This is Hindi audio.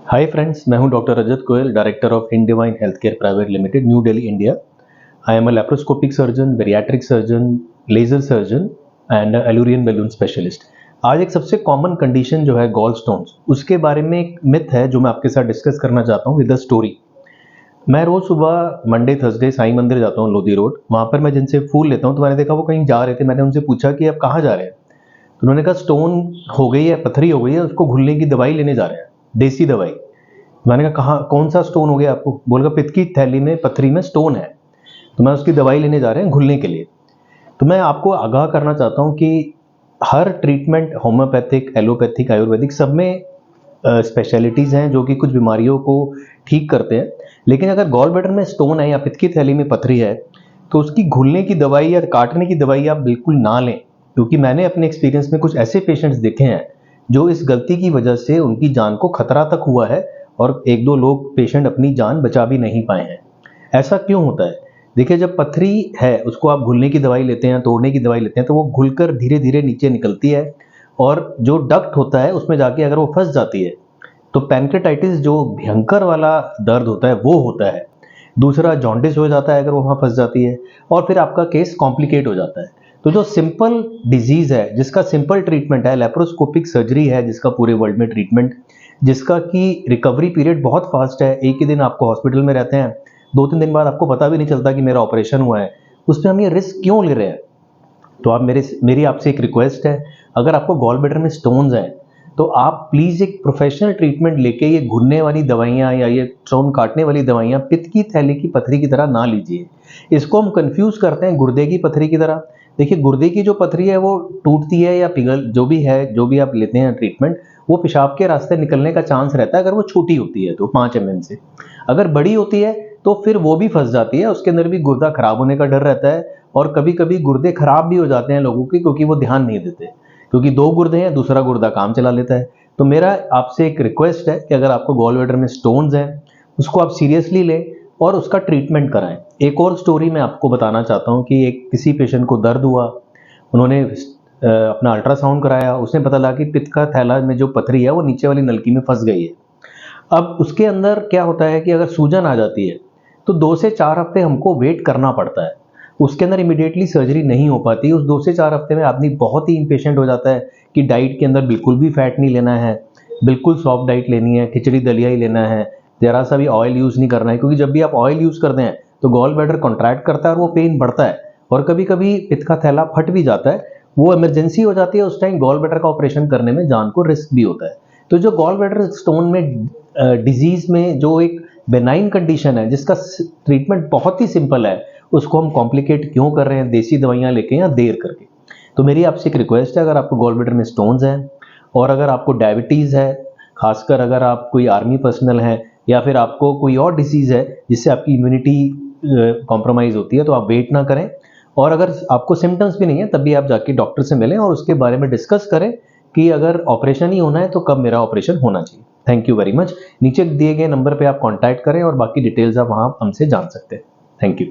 हाय फ्रेंड्स, मैं हूं doctor Rajat Goyal, director of Indivine health care private limited, New Delhi, India. I am a laparoscopic surgeon, bariatric surgeon, laser surgeon and Allurion balloon specialist. आज एक सबसे कॉमन कंडीशन जो है गॉल स्टोन्स, उसके बारे में एक मिथ है जो मैं आपके साथ डिस्कस करना चाहता हूँ विद अ स्टोरी। मैं रोज सुबह मंडे थर्सडे साई मंदिर जाता हूँ, लोधी रोड। वहाँ पर मैं जिनसे फूल लेता हूँ तो मैंने देखा वो कहीं जा रहे थे। मैंने उनसे पूछा कि आप कहाँ जा रहे हैं, तो उन्होंने कहा स्टोन हो गई है, पथरी हो गई है, उसको घुलने की दवाई लेने जा रहे हैं, देसी दवाई। मैंने कहा कहाँ, कौन सा स्टोन हो गया आपको? बोलेगा पित्त की थैली में पथरी में स्टोन है, तो मैं उसकी दवाई लेने जा रहे हैं घुलने के लिए। तो मैं आपको आगाह करना चाहता हूँ कि हर ट्रीटमेंट होम्योपैथिक, एलोपैथिक, आयुर्वेदिक सब में स्पेशलिटीज़ हैं जो कि कुछ बीमारियों को ठीक करते हैं। लेकिन अगर गॉल ब्लैडर में स्टोन है या पित्त की थैली में पथरी है तो उसकी घुलने की दवाई या काटने की दवाई आप बिल्कुल ना लें, क्योंकि मैंने अपने एक्सपीरियंस में कुछ ऐसे पेशेंट्स देखे हैं जो इस गलती की वजह से उनकी जान को खतरा तक हुआ है और एक दो लोग पेशेंट अपनी जान बचा भी नहीं पाए हैं। ऐसा क्यों होता है? देखिए, जब पथरी है उसको आप घुलने की दवाई लेते हैं, तोड़ने की दवाई लेते हैं, तो वो घुलकर धीरे धीरे नीचे निकलती है और जो डक्ट होता है उसमें जाके अगर वो फंस जाती है तो पैनक्रेटाइटिस जो भयंकर वाला दर्द होता है वो होता है। दूसरा, जॉन्डिस हो जाता है अगर वो वहाँ फंस जाती है, और फिर आपका केस कॉम्प्लिकेट हो जाता है। तो जो सिंपल डिजीज है, जिसका सिंपल ट्रीटमेंट है, लेप्रोस्कोपिक सर्जरी है जिसका पूरे वर्ल्ड में ट्रीटमेंट, जिसका कि रिकवरी पीरियड बहुत फास्ट है, एक ही दिन आपको हॉस्पिटल में रहते हैं, 2-3 दिन बाद आपको पता भी नहीं चलता कि मेरा ऑपरेशन हुआ है, उसमें हम ये रिस्क क्यों ले रहे हैं? तो आप मेरी आपसे एक रिक्वेस्ट है, अगर आपको गॉल ब्लैडर में स्टोन्स हैं तो आप प्लीज़ एक प्रोफेशनल ट्रीटमेंट लेके ये घुलने वाली दवाइयाँ या ये स्टोन काटने वाली दवाइयाँ पित्त की थैली की पथरी की तरह ना लीजिए। इसको हम कंफ्यूज करते हैं गुर्दे की पथरी की तरह। देखिए, गुर्दे की जो पथरी है वो टूटती है या पिघल, जो भी है, जो भी आप लेते हैं ट्रीटमेंट, वो पेशाब के रास्ते निकलने का चांस रहता है अगर वो छोटी होती है तो 5 mm से। अगर बड़ी होती है तो फिर वो भी फंस जाती है, उसके अंदर भी गुर्दा खराब होने का डर रहता है। और कभी कभी गुर्दे खराब भी हो जाते हैं लोगों के, क्योंकि वो ध्यान नहीं देते, क्योंकि 2 गुर्दे हैं, दूसरा गुर्दा काम चला लेता है। तो मेरा आपसे एक रिक्वेस्ट है कि अगर आपको गॉल ब्लैडर में स्टोन्स हैं उसको आप सीरियसली लें और उसका ट्रीटमेंट कराएं। एक और स्टोरी मैं आपको बताना चाहता हूँ कि एक किसी पेशेंट को दर्द हुआ, उन्होंने अपना अल्ट्रासाउंड कराया, उसने पता लगा कि पित्त का थैला में जो पथरी है वो नीचे वाली नलकी में फंस गई है। अब उसके अंदर क्या होता है कि अगर सूजन आ जाती है तो 2 से 4 हफ्ते हमको वेट करना पड़ता है। उसके अंदर इमीडिएटली सर्जरी नहीं हो पाती। उस 2 से 4 हफ्ते में आदमी बहुत ही इम्पेशेंट हो जाता है कि डाइट के अंदर बिल्कुल भी फैट नहीं लेना है, बिल्कुल सॉफ्ट डाइट लेनी है, खिचड़ी दलिया ही लेना है, ज़रा सा भी ऑयल यूज़ नहीं करना है, क्योंकि जब भी आप ऑयल यूज़ करते हैं तो गॉल ब्लैडर कॉन्ट्रैक्ट करता है और वो पेन बढ़ता है और कभी कभी पित्त का थैला फट भी जाता है। वो इमरजेंसी हो जाती है, उस टाइम गॉल ब्लैडर का ऑपरेशन करने में जान को रिस्क भी होता है। तो जो गॉल ब्लैडर स्टोन में डिजीज में जो एक बेनाइन कंडीशन है जिसका ट्रीटमेंट बहुत ही सिंपल है, उसको हम कॉम्प्लिकेट क्यों कर रहे हैं देसी दवाइयाँ लेके या देर करके? तो मेरी आपसे एक रिक्वेस्ट है, अगर आपको गॉल ब्लैडर में स्टोन्स हैं और अगर आपको डायबिटीज़ है, खासकर अगर आप कोई आर्मी पर्सनल हैं या फिर आपको कोई और डिसीज़ है जिससे आपकी इम्यूनिटी कॉम्प्रोमाइज़ होती है, तो आप वेट ना करें। और अगर आपको सिम्टम्स भी नहीं है तब भी आप जाके डॉक्टर से मिलें और उसके बारे में डिस्कस करें कि अगर ऑपरेशन ही होना है तो कब मेरा ऑपरेशन होना चाहिए। Thank you very much. नीचे दिए गए नंबर पे आप कांटेक्ट करें और बाकी डिटेल्स आप वहाँ हमसे जान सकते हैं। Thank you.